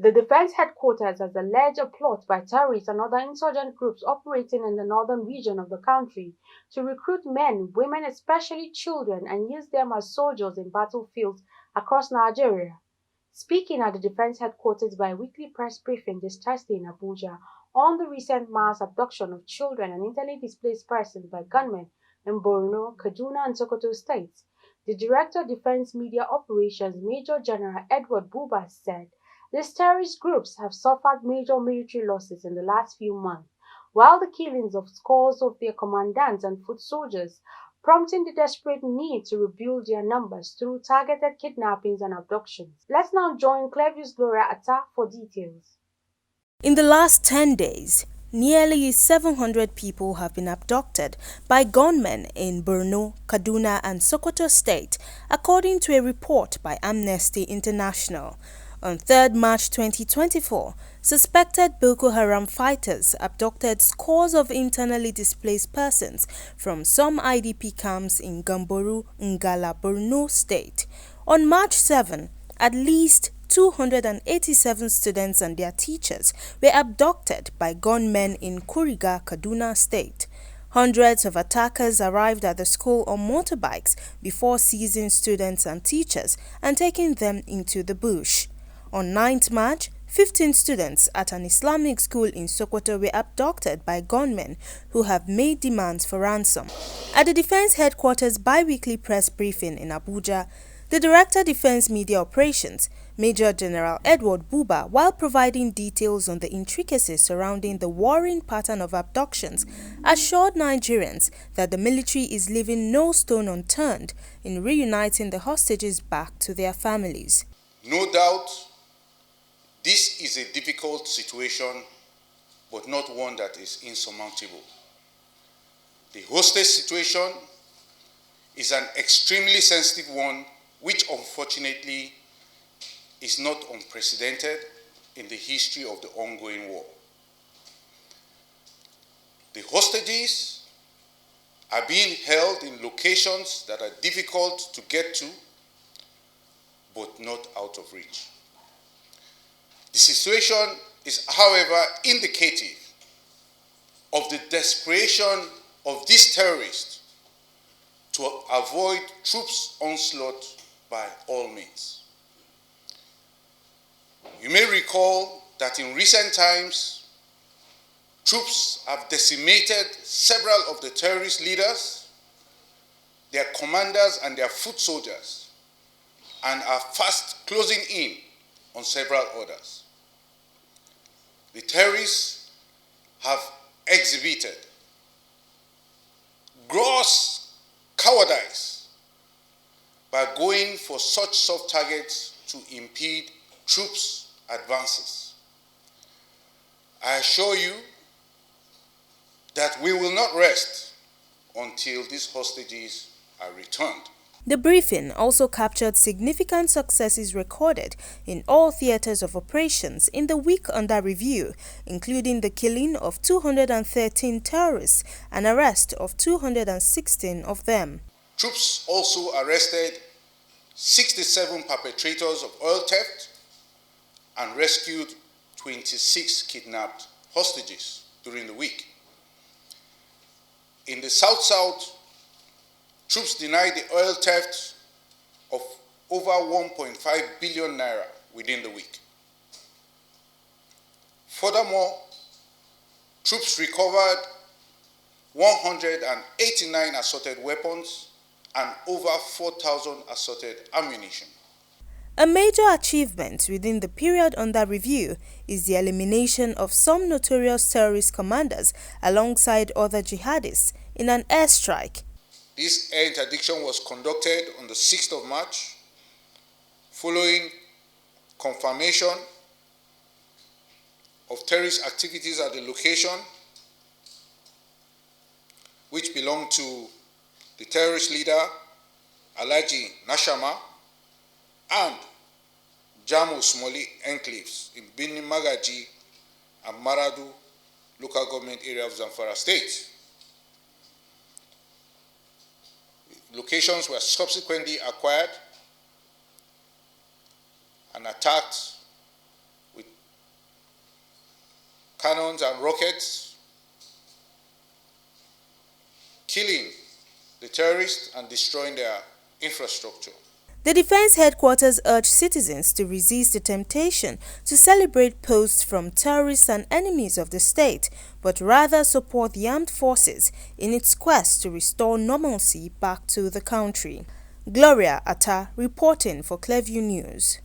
The defense headquarters has alleged a plot by terrorists and other insurgent groups operating in the northern region of the country to recruit men, women, especially children, and use them as soldiers in battlefields across Nigeria. Speaking at the defense headquarters by a weekly press briefing this Thursday in Abuja on the recent mass abduction of children and internally displaced persons by gunmen in Borno, Kaduna, and Sokoto states, the Director of Defense Media Operations, Major General Edward Buba, said these terrorist groups have suffered major military losses in the last few months, while the killings of scores of their commandants and foot soldiers, prompting the desperate need to rebuild their numbers through targeted kidnappings and abductions. Let's now join Clevius Gloria Atta for details. In the last 10 days, nearly 700 people have been abducted by gunmen in Borno, Kaduna, and Sokoto State, according to a report by Amnesty International. On 3rd March 2024, suspected Boko Haram fighters abducted scores of internally displaced persons from some IDP camps in Gamboru, Ngala, Borno State. On March 7, at least 287 students and their teachers were abducted by gunmen in Kuriga, Kaduna State. Hundreds of attackers arrived at the school on motorbikes before seizing students and teachers and taking them into the bush. On 9th March, 15 students at an Islamic school in Sokoto were abducted by gunmen who have made demands for ransom. At the Defense Headquarters bi-weekly press briefing in Abuja, the Director Defense Media Operations, Major General Edward Buba, while providing details on the intricacies surrounding the worrying pattern of abductions, assured Nigerians that the military is leaving no stone unturned in reuniting the hostages back to their families. No doubt, this is a difficult situation, but not one that is insurmountable. The hostage situation is an extremely sensitive one, which unfortunately is not unprecedented in the history of the ongoing war. The hostages are being held in locations that are difficult to get to, but not out of reach. The situation is, however, indicative of the desperation of these terrorists to avoid troops' onslaught by all means. You may recall that in recent times, troops have decimated several of the terrorist leaders, their commanders, and their foot soldiers, and are fast closing in on several others. The terrorists have exhibited gross cowardice by going for such soft targets to impede troops' advances. I assure you that we will not rest until these hostages are returned. The briefing also captured significant successes recorded in all theaters of operations in the week under review, including the killing of 213 terrorists and arrest of 216 of them. Troops also arrested 67 perpetrators of oil theft and rescued 26 kidnapped hostages during the week. In the South-South, troops denied the oil theft of over 1.5 billion naira within the week. Furthermore, troops recovered 189 assorted weapons and over 4,000 assorted ammunition. A major achievement within the period under review is the elimination of some notorious terrorist commanders alongside other jihadists in an airstrike. This air interdiction was conducted on the 6th of March, following confirmation of terrorist activities at the location, which belonged to the terrorist leader Alleges Nashama and Jamu Smoli enclaves in Bini Magaji and Maradu local government area of Zamfara State. Locations were subsequently acquired and attacked with cannons and rockets, killing the terrorists and destroying their infrastructure. The defense headquarters urged citizens to resist the temptation to celebrate posts from terrorists and enemies of the state, but rather support the armed forces in its quest to restore normalcy back to the country. Gloria Atta reporting for Clearview News.